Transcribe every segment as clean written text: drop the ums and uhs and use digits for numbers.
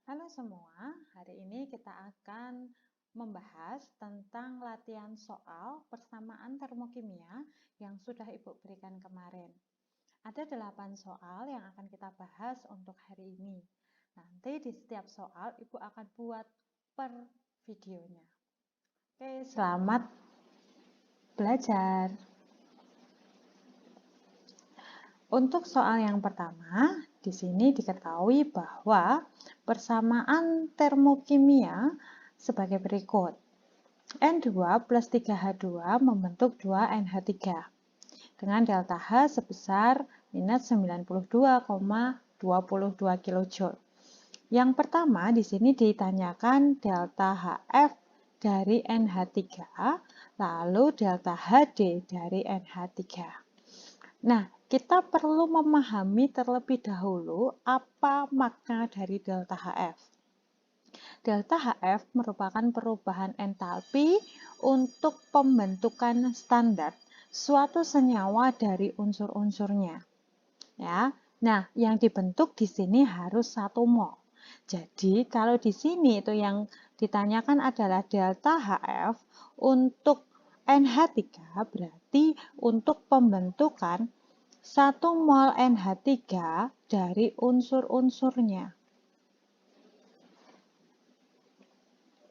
Halo semua, hari ini kita akan membahas tentang latihan soal persamaan termokimia yang sudah Ibu berikan kemarin. Ada 8 soal yang akan kita bahas untuk hari ini. Nanti di setiap soal Ibu akan buat per videonya. Oke, selamat belajar. Untuk soal yang pertama, di sini diketahui bahwa persamaan termokimia sebagai berikut. N2 plus 3H2 membentuk 2NH3 dengan delta H sebesar minus 92,22 kJ. Yang pertama di sini ditanyakan delta HF dari NH3, lalu delta HD dari NH3. Nah, kita perlu memahami terlebih dahulu apa makna dari delta HF. Delta HF merupakan perubahan entalpi untuk pembentukan standar suatu senyawa dari unsur-unsurnya. Ya. Nah, yang dibentuk di sini harus 1 mol. Jadi, kalau di sini itu yang ditanyakan adalah delta HF untuk NH3, berarti untuk pembentukan 1 mol NH3 dari unsur-unsurnya.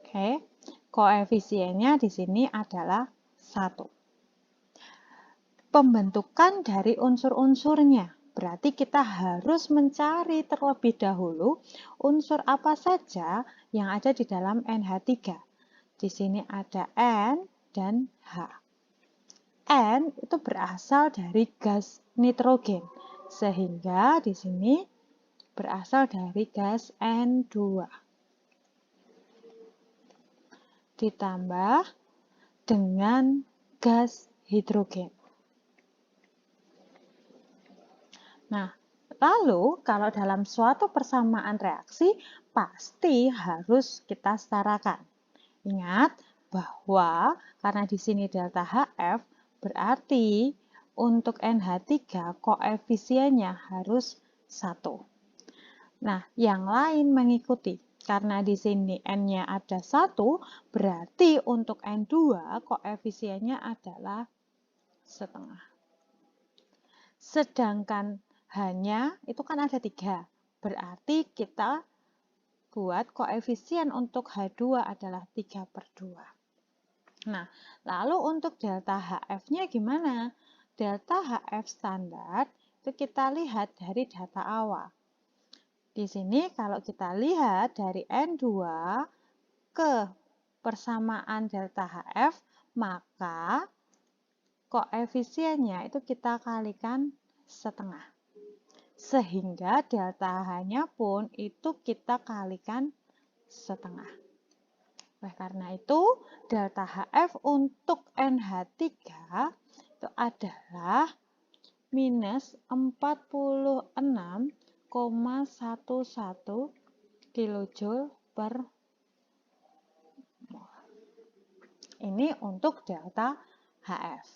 Oke, koefisiennya di sini adalah 1. Pembentukan dari unsur-unsurnya, berarti kita harus mencari terlebih dahulu unsur apa saja yang ada di dalam NH3. Di sini ada N dan H. N itu berasal dari gas nitrogen, sehingga di sini berasal dari gas N2. Ditambah dengan gas hidrogen. Nah, lalu kalau dalam suatu persamaan reaksi, pasti harus kita setarakan. Ingat bahwa karena di sini delta HF, berarti untuk NH3 koefisiennya harus 1. Nah, yang lain mengikuti. Karena di sini N-nya ada 1, berarti untuk N2 koefisiennya adalah setengah. Sedangkan hanya itu kan ada 3. Berarti kita buat koefisien untuk H2 adalah 3/2. Nah, lalu untuk delta HF-nya gimana? Delta HF standar itu kita lihat dari data awal. Di sini kalau kita lihat dari N2 ke persamaan delta HF, maka koefisiennya itu kita kalikan setengah. Sehingga delta H-nya pun itu kita kalikan setengah. Oleh karena itu, delta HF untuk NH3 itu adalah minus 46,11 kJ per mol. Ini untuk delta HF.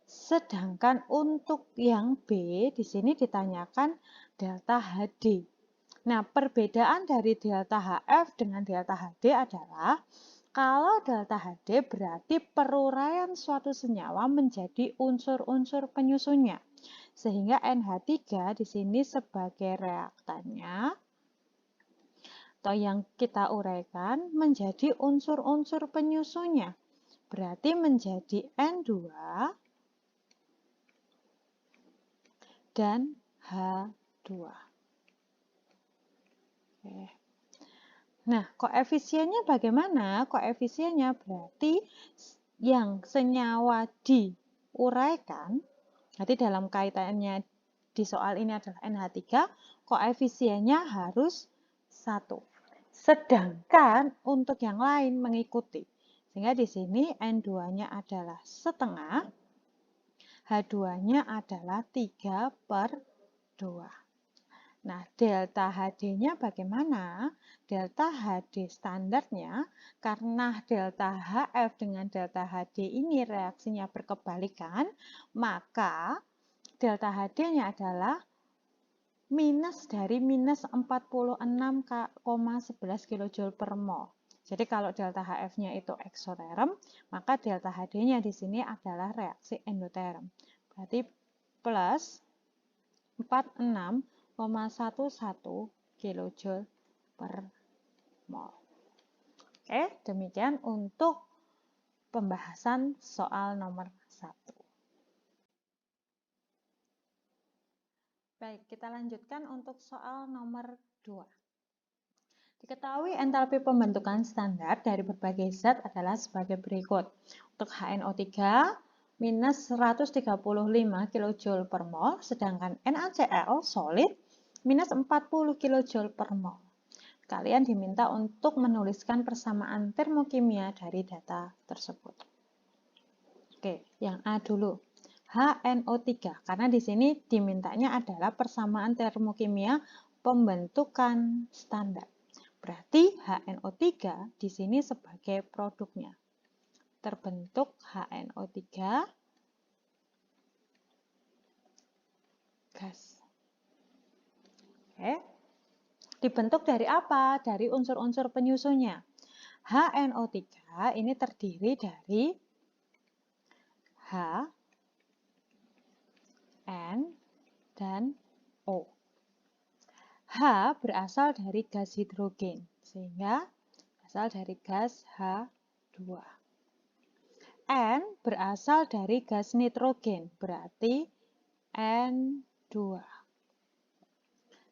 Sedangkan untuk yang B, di sini ditanyakan delta HD. Nah, perbedaan dari delta HF dengan delta HD adalah kalau delta HD berarti peruraian suatu senyawa menjadi unsur-unsur penyusunnya. Sehingga NH3 di sini sebagai reaktannya atau yang kita uraikan menjadi unsur-unsur penyusunnya. Berarti menjadi N2 dan H2. Oke. Nah, koefisiennya bagaimana? Koefisiennya berarti yang senyawa diuraikan, berarti dalam kaitannya di soal ini adalah NH3, koefisiennya harus 1. Sedangkan untuk yang lain mengikuti. Sehingga di sini N2-nya adalah setengah, H2-nya adalah 3/2. Nah, delta HD-nya bagaimana? Delta HD standarnya, karena delta HF dengan delta HD ini reaksinya berkebalikan, maka delta HD-nya adalah minus dari minus 46,11 kJ per mol. Jadi kalau delta HF-nya itu eksoterm, maka delta HD-nya di sini adalah reaksi endoterm. Berarti plus 46,11 kJ per mol. Oke, demikian untuk pembahasan soal nomor 1. Baik, kita lanjutkan untuk soal nomor 2. Diketahui entalpi pembentukan standar dari berbagai zat adalah sebagai berikut. Untuk HNO3 minus 135 kJ per mol, sedangkan NaCl solid minus 40 kJ per mol. Kalian diminta untuk menuliskan persamaan termokimia dari data tersebut. Oke, yang A dulu. HNO3, karena di sini dimintanya adalah persamaan termokimia pembentukan standar. Berarti HNO3 di sini sebagai produknya. Terbentuk HNO3 gas. Oke. Dibentuk dari apa? Dari unsur-unsur penyusunnya. HNO3 ini terdiri dari H, N, dan O. H berasal dari gas hidrogen, sehingga berasal dari gas H2. N berasal dari gas nitrogen, berarti N2.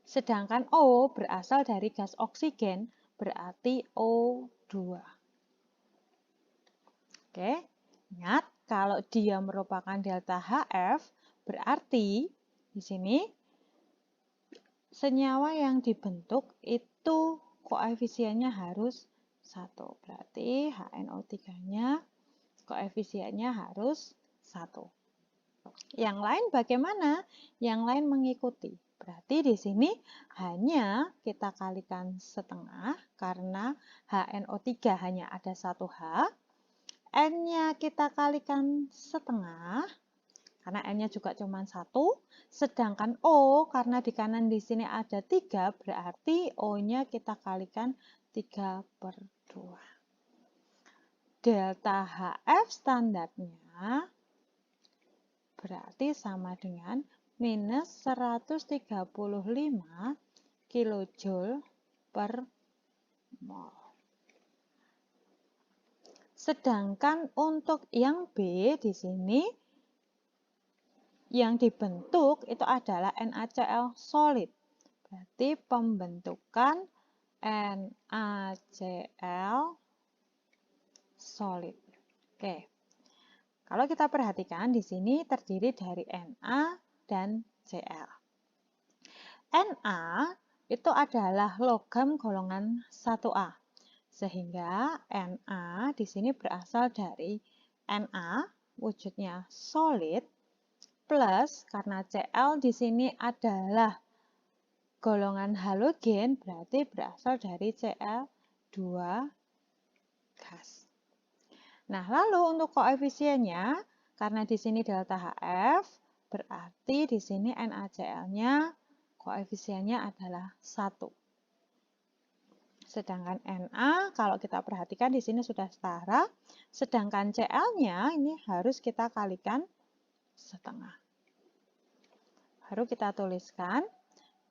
Sedangkan O berasal dari gas oksigen, berarti O2. Oke, ingat kalau dia merupakan delta HF, berarti di sini senyawa yang dibentuk itu koefisiennya harus 1. Berarti HNO3-nya koefisiennya harus 1. Yang lain bagaimana? Yang lain mengikuti. Berarti di sini hanya kita kalikan setengah karena HNO3 hanya ada 1 H. N-nya kita kalikan setengah karena N-nya juga cuma 1, sedangkan O karena di kanan di sini ada 3, berarti O-nya kita kalikan 3/2. Delta HF standarnya berarti sama dengan minus 135 kJ per mol. Sedangkan untuk yang B di sini yang dibentuk itu adalah NaCl solid. Berarti pembentukan NaCl solid. Oke. Kalau kita perhatikan di sini terdiri dari Na dan Cl. Na itu adalah logam golongan 1A. Sehingga Na di sini berasal dari Na wujudnya solid plus karena Cl di sini adalah golongan halogen, berarti berasal dari Cl2 gas. Nah, lalu untuk koefisiennya, karena di sini delta HF, berarti di sini NaCl-nya koefisiennya adalah 1. Sedangkan Na, kalau kita perhatikan di sini sudah setara, sedangkan Cl-nya ini harus kita kalikan setengah. Baru kita tuliskan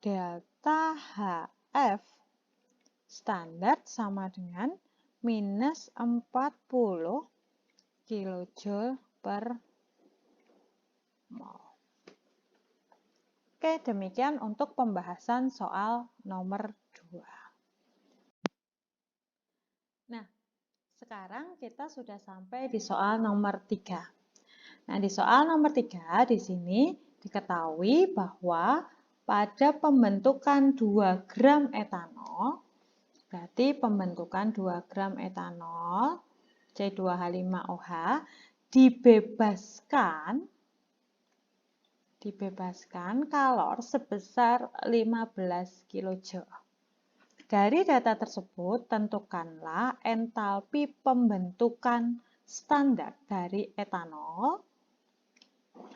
delta HF standar sama dengan minus 40 kJ per mol. Oke, demikian untuk pembahasan soal nomor 2. Nah, sekarang kita sudah sampai di soal nomor 3. Nah, di soal nomor 3 di sini diketahui bahwa pada pembentukan 2 gram etanol, berarti pembentukan 2 gram etanol C2H5OH dibebaskan kalor sebesar 15 kJ. Dari data tersebut, tentukanlah entalpi pembentukan standar dari etanol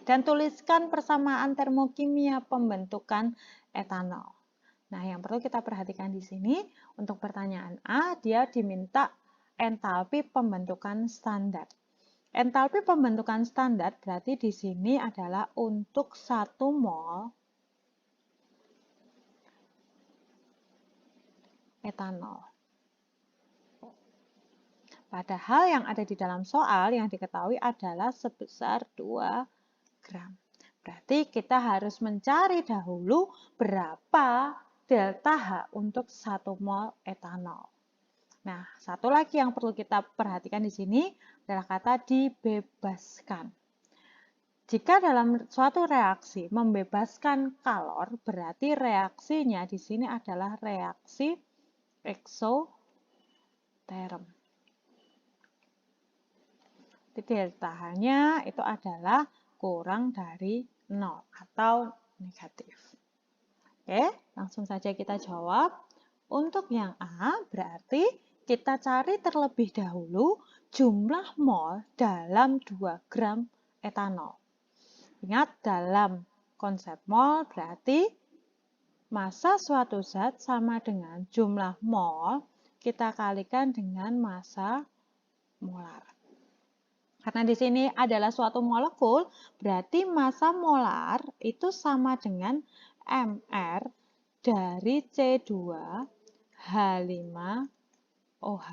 dan tuliskan persamaan termokimia pembentukan etanol. Nah, yang perlu kita perhatikan di sini, untuk pertanyaan A, dia diminta entalpi pembentukan standar. Entalpi pembentukan standar berarti di sini adalah untuk 1 mol etanol. Padahal yang ada di dalam soal yang diketahui adalah sebesar 2 gram. Berarti kita harus mencari dahulu berapa delta H untuk 1 mol etanol. Nah, satu lagi yang perlu kita perhatikan di sini adalah kata dibebaskan. Jika dalam suatu reaksi membebaskan kalor, berarti reaksinya di sini adalah reaksi eksoterm. Delta H-nya itu adalah kurang dari 0 atau negatif. Oke, langsung saja kita jawab. Untuk yang A, berarti kita cari terlebih dahulu jumlah mol dalam 2 gram etanol. Ingat, dalam konsep mol berarti massa suatu zat sama dengan jumlah mol kita kalikan dengan massa molar. Karena di sini adalah suatu molekul, berarti massa molar itu sama dengan Mr dari C2H5OH.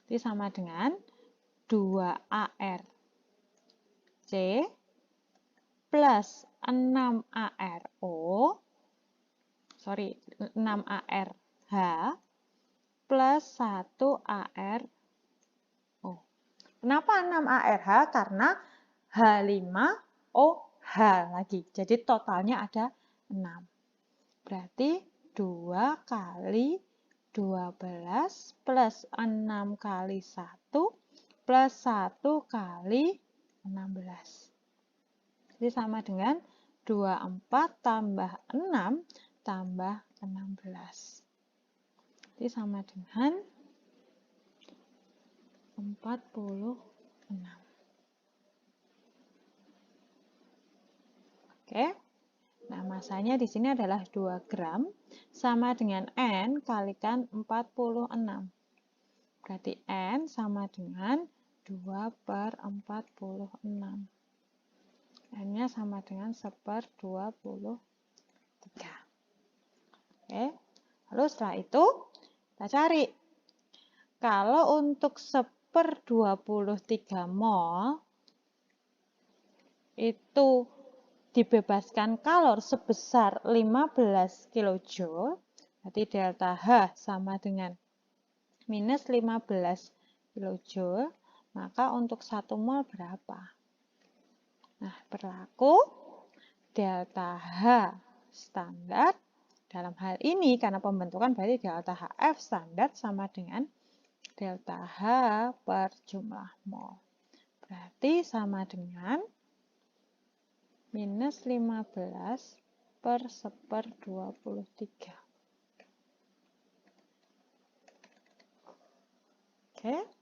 Itu sama dengan 2ArC plus 6ArH plus 1ArO. Kenapa 6ArH? Karena H5OH lagi. Jadi totalnya ada 6. Berarti 2 kali 12 plus 6 kali 1 plus 1 kali 16. Jadi sama dengan 24 tambah 6 tambah 16. Jadi sama dengan 46. Oke. Nah, masanya di sini adalah 2 gram sama dengan N kalikan 46. Berarti N sama dengan 2 per 46. N-nya sama dengan 1/23. Oke. Lalu setelah itu kita cari. Kalau untuk 1/23 mol itu dibebaskan kalor sebesar 15 kJ, berarti delta H sama dengan minus 15 kJ, maka untuk 1 mol berapa? Nah, berlaku delta H standar. Dalam hal ini, karena pembentukan berarti delta HF standar sama dengan delta H per jumlah mol. Berarti sama dengan minus 15 per 1/23. Oke.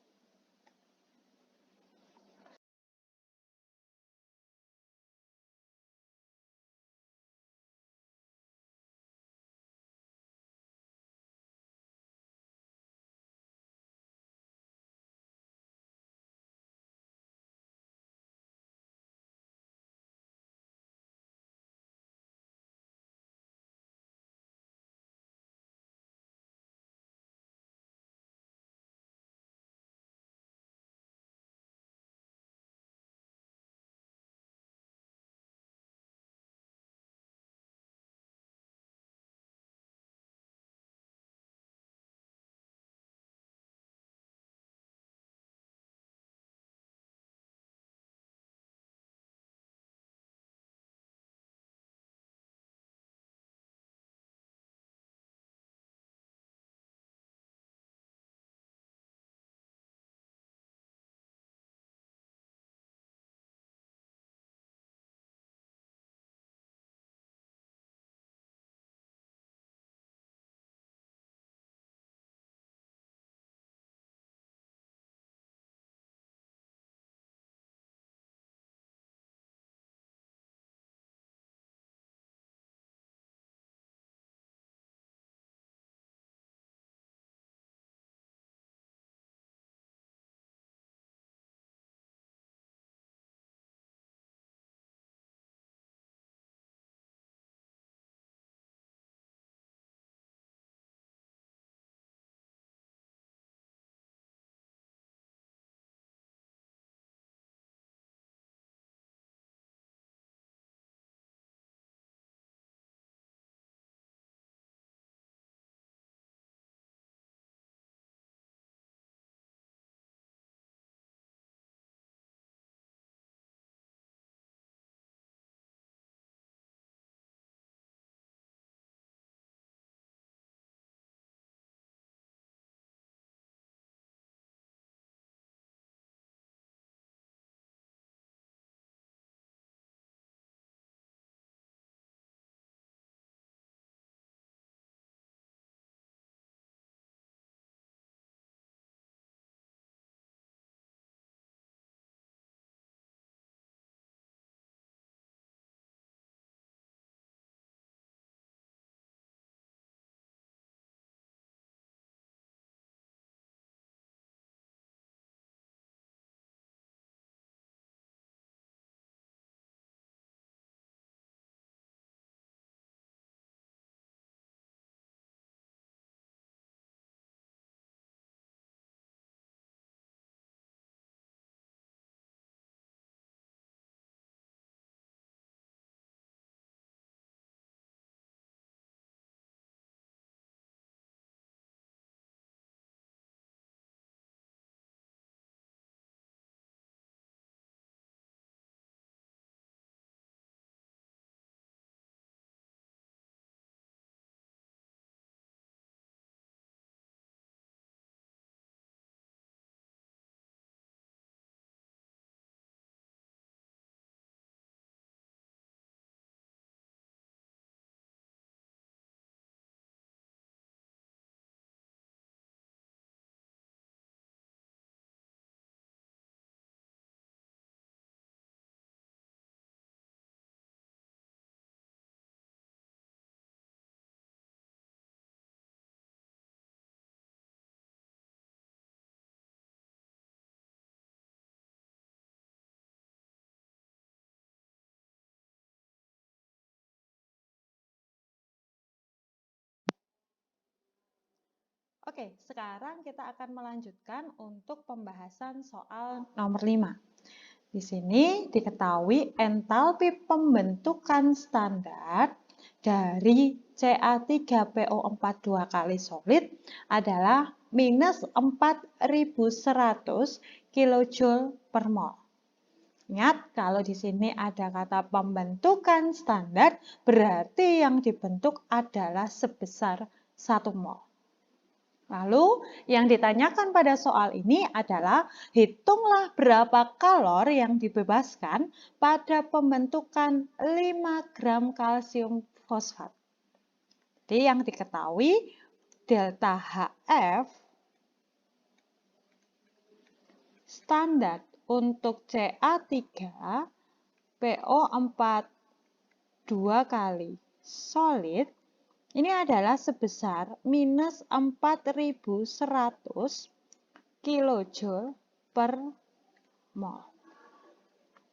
Oke, sekarang kita akan melanjutkan untuk pembahasan soal nomor 5. Di sini diketahui entalpi pembentukan standar dari Ca3PO42 kali solid adalah minus 4100 kJ per mol. Ingat, kalau di sini ada kata pembentukan standar, berarti yang dibentuk adalah sebesar 1 mol. Lalu, yang ditanyakan pada soal ini adalah hitunglah berapa kalor yang dibebaskan pada pembentukan 5 gram kalsium fosfat. Jadi yang diketahui delta HF standar untuk Ca3PO4 2 kali solid ini adalah sebesar minus 4100 kJ per mol.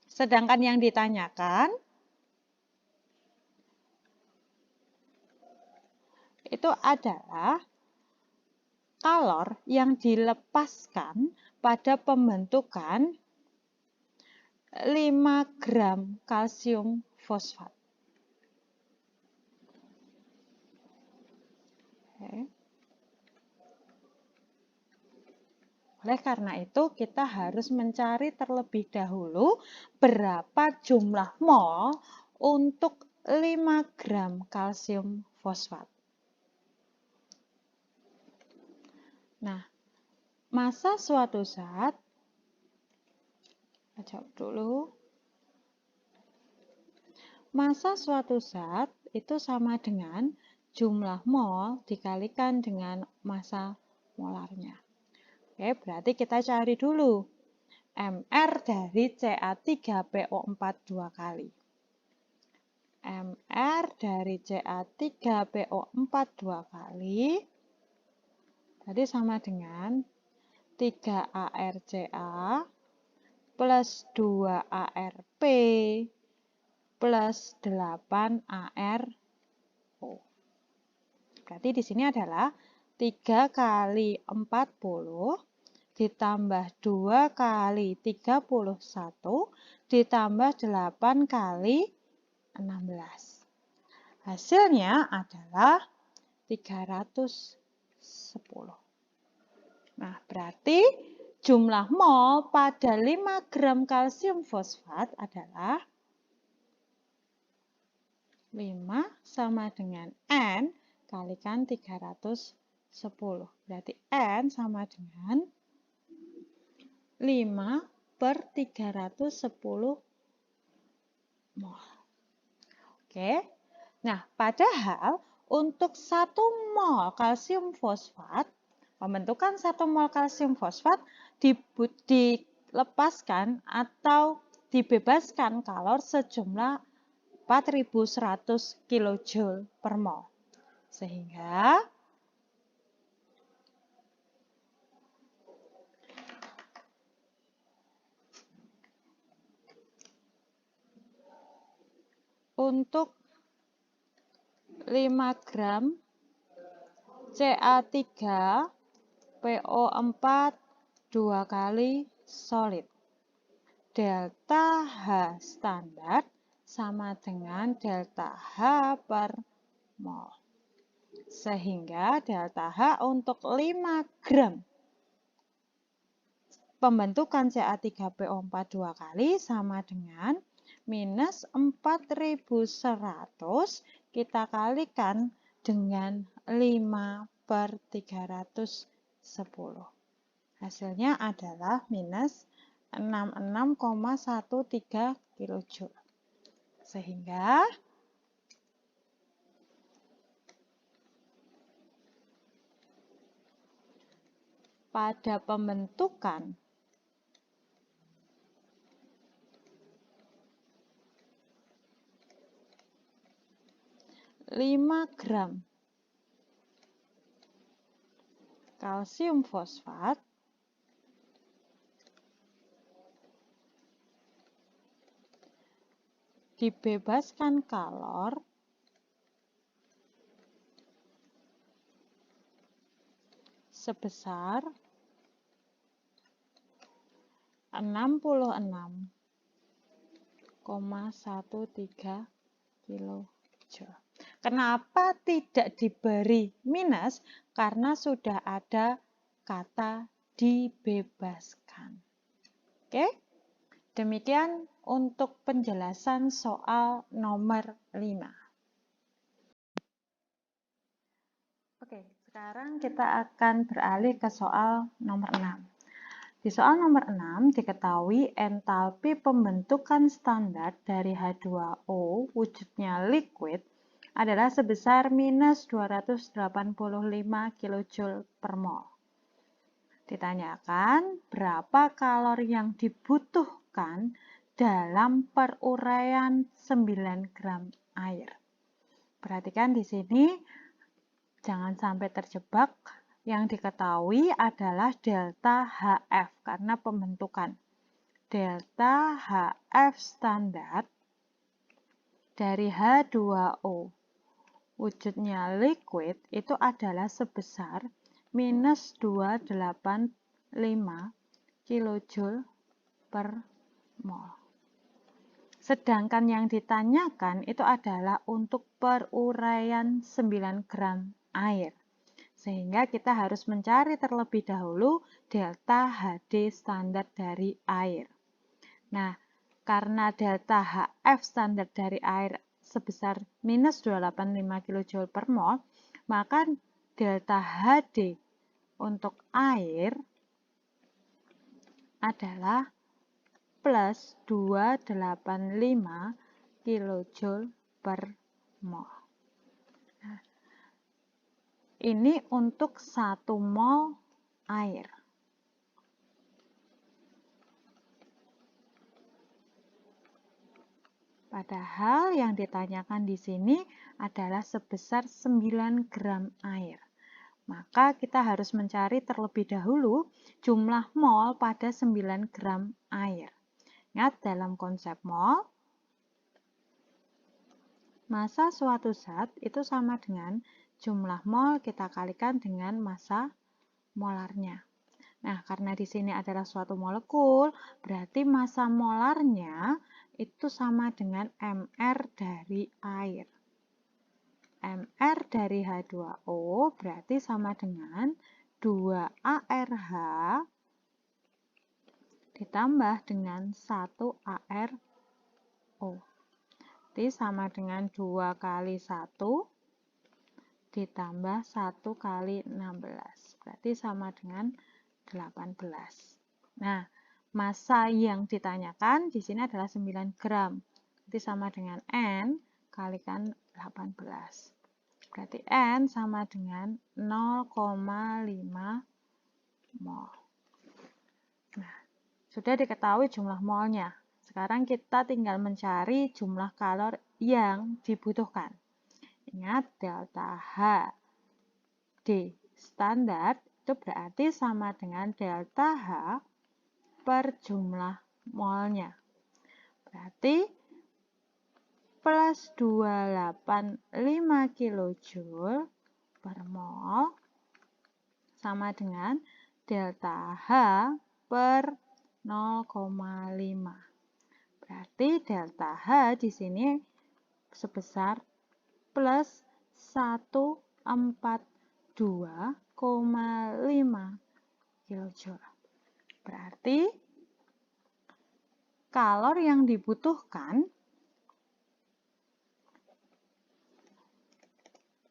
Sedangkan yang ditanyakan itu adalah kalor yang dilepaskan pada pembentukan 5 gram kalsium fosfat. Oke. Oleh karena itu, kita harus mencari terlebih dahulu berapa jumlah mol untuk 5 gram kalsium fosfat. Nah, massa suatu zat, kita jawab dulu. Massa suatu zat itu sama dengan jumlah mol dikalikan dengan massa molarnya. Oke, berarti kita cari dulu MR dari Ca3PO4 2 kali. MR dari Ca3PO4 2 kali tadi sama dengan 3ArCa plus 2ArP plus 8ArO. Berarti di sini adalah 3 kali 40 ditambah 2 kali 31 ditambah 8 kali 16. Hasilnya adalah 310. Nah, berarti jumlah mol pada 5 gram kalsium fosfat adalah 5 sama dengan N kalikan 310. Berarti N sama dengan 5 per 310 mol. Oke. Nah, padahal untuk 1 mol kalsium fosfat, pembentukan 1 mol kalsium fosfat dilepaskan atau dibebaskan kalor sejumlah 4100 kJ per mol. Sehingga untuk 5 gram Ca3PO4 2 kali solid, delta H standar sama dengan delta H per mol. Sehingga delta H untuk 5 gram pembentukan Ca3PO4 2 kali sama dengan minus 4100 kita kalikan dengan 5 per 310. Hasilnya adalah minus 66,13 kJ. Sehingga pada pembentukan 5 gram kalsium fosfat dibebaskan kalor sebesar 66,13 kilojoule. Kenapa tidak diberi minus? Karena sudah ada kata dibebaskan. Oke, demikian untuk penjelasan soal nomor 5. Oke, sekarang kita akan beralih ke soal nomor 6. Di soal nomor 6 diketahui entalpi pembentukan standar dari H2O wujudnya liquid adalah sebesar minus 285 kJ per mol. Ditanyakan berapa kalori yang dibutuhkan dalam peruraian 9 gram air. Perhatikan di sini, jangan sampai terjebak. Yang diketahui adalah delta HF karena pembentukan. Delta HF standar dari H2O wujudnya liquid itu adalah sebesar minus 285 kJ per mol. Sedangkan yang ditanyakan itu adalah untuk peruraian 9 gram air. Sehingga kita harus mencari terlebih dahulu delta HD standar dari air. Nah, karena delta HF standar dari air sebesar minus 285 kJ per mol, maka delta HD untuk air adalah plus 285 kJ per mol. Nah, ini untuk 1 mol air. Padahal yang ditanyakan di sini adalah sebesar 9 gram air. Maka kita harus mencari terlebih dahulu jumlah mol pada 9 gram air. Ingat, dalam konsep mol, massa suatu zat itu sama dengan jumlah mol kita kalikan dengan massa molarnya. Nah, karena di sini adalah suatu molekul, berarti massa molarnya itu sama dengan Mr dari air. Mr dari H2O berarti sama dengan 2ARH ditambah dengan 1 ARO. Jadi sama dengan 2 kali 1 ditambah 1 kali 16. Berarti sama dengan 18. Nah, massa yang ditanyakan di sini adalah 9 gram. Jadi sama dengan N kalikan 18. Berarti N sama dengan 0,5 mol. Nah, sudah diketahui jumlah molnya. Sekarang kita tinggal mencari jumlah kalori yang dibutuhkan. Ingat, delta H D standar itu berarti sama dengan delta H per jumlah molnya. Berarti plus 285 kJ per mol sama dengan delta H per 0,5. Berarti delta H di sini sebesar plus 142,5 kJ. Berarti kalori yang dibutuhkan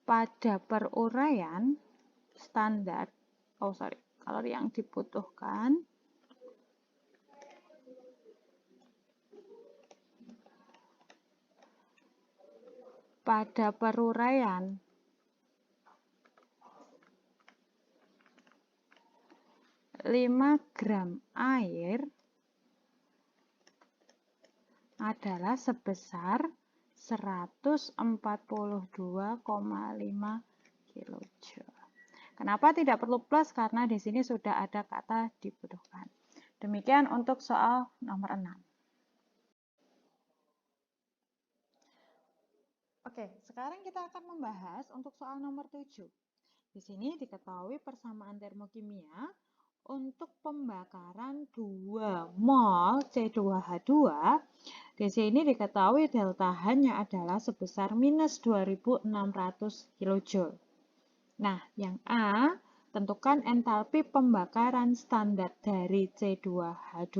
pada peruraian standar, kalori yang dibutuhkan pada peruraian lima gram air adalah sebesar 142,5 kJ. Kenapa tidak perlu plus? Karena di sini sudah ada kata dibutuhkan. Demikian untuk soal nomor 6. Oke, sekarang kita akan membahas untuk soal nomor 7. Di sini diketahui persamaan termokimia untuk pembakaran 2 mol C2H2. Di sini diketahui delta H-nya adalah sebesar minus 2600 kJ. Nah, yang A, tentukan entalpi pembakaran standar dari C2H2.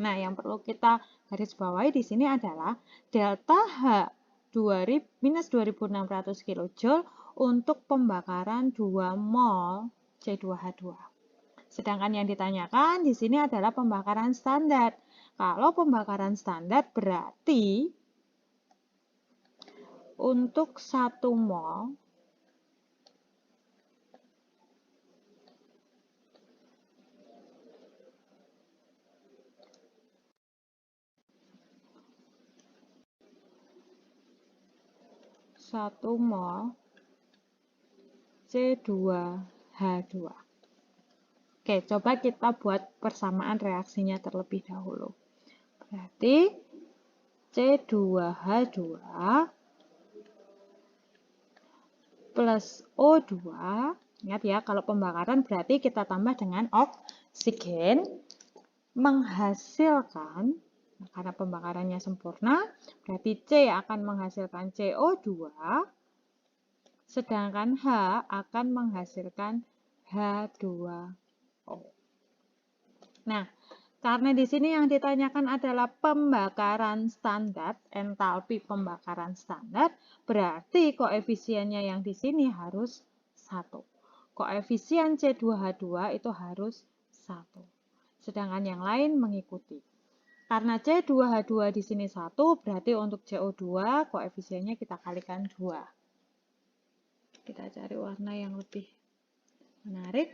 Nah, yang perlu kita garis bawahi di sini adalah delta H minus 2600 kJ untuk pembakaran 2 mol C2H2. Sedangkan yang ditanyakan di sini adalah pembakaran standar. Kalau pembakaran standar berarti untuk 1 mol C2H2. Oke, coba kita buat persamaan reaksinya terlebih dahulu. Berarti C2H2 plus O2, ingat ya, kalau pembakaran berarti kita tambah dengan oksigen, menghasilkan, karena pembakarannya sempurna, berarti C akan menghasilkan CO2, sedangkan H akan menghasilkan H2O. Nah, karena di sini yang ditanyakan adalah pembakaran standar, entalpi pembakaran standar, berarti koefisiennya yang di sini harus 1. Koefisien C2H2 itu harus 1. Sedangkan yang lain mengikuti. Karena C2H2 di sini 1, berarti untuk CO2 koefisiennya kita kalikan 2. Kita cari warna yang lebih menarik.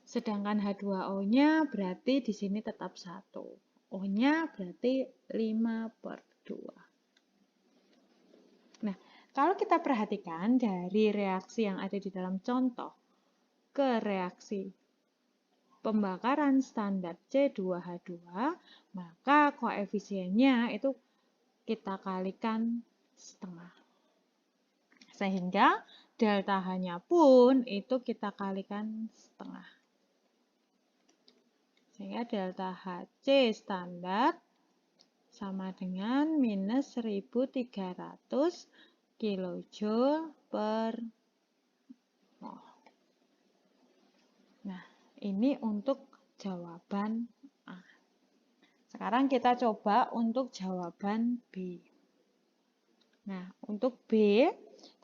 Sedangkan H2O-nya berarti di sini tetap 1. O-nya berarti 5/2. Nah, kalau kita perhatikan dari reaksi yang ada di dalam contoh ke reaksi pembakaran standar C2H2, maka koefisiennya itu kita kalikan setengah. Sehingga delta H-nya pun itu kita kalikan setengah. Sehingga delta HC standar sama dengan minus 1300 kJ per mol. Nah, ini untuk jawaban A. Sekarang kita coba untuk jawaban B. Nah, untuk B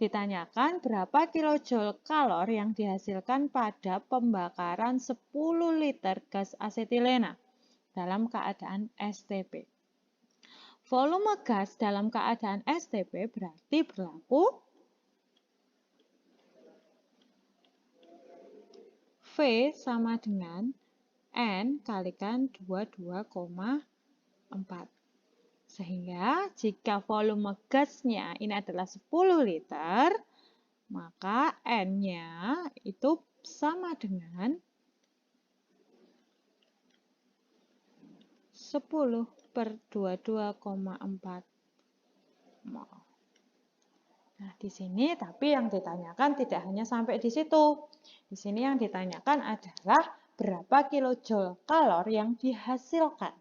ditanyakan berapa kilojoule kalor yang dihasilkan pada pembakaran 10 liter gas asetilena dalam keadaan STP. Volume gas dalam keadaan STP berarti berlaku V sama dengan N kalikan 22,4. Sehingga jika volume gasnya ini adalah 10 liter, maka N-nya itu sama dengan 10/22,4 mol. Nah, di sini tapi yang ditanyakan tidak hanya sampai di situ. Di sini yang ditanyakan adalah berapa kilojoule kalor yang dihasilkan.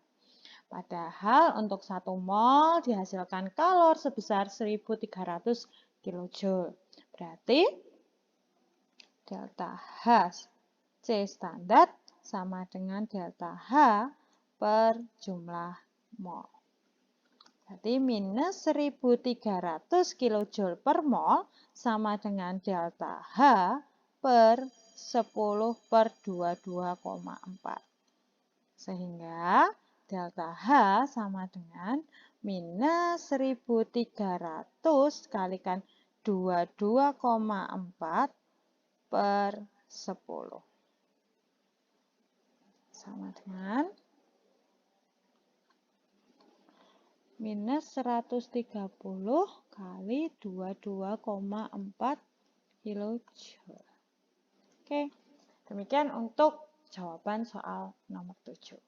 Padahal untuk 1 mol dihasilkan kalor sebesar 1300 kJ. Berarti delta H C standar sama dengan delta H per jumlah mol. Berarti minus 1300 kJ per mol sama dengan delta H per 10/22,4. Sehingga delta H sama dengan minus 1300 kalikan 22,4 per 10. Sama dengan minus 130 kali 22,4 kilojoule. Oke, demikian untuk jawaban soal nomor 7.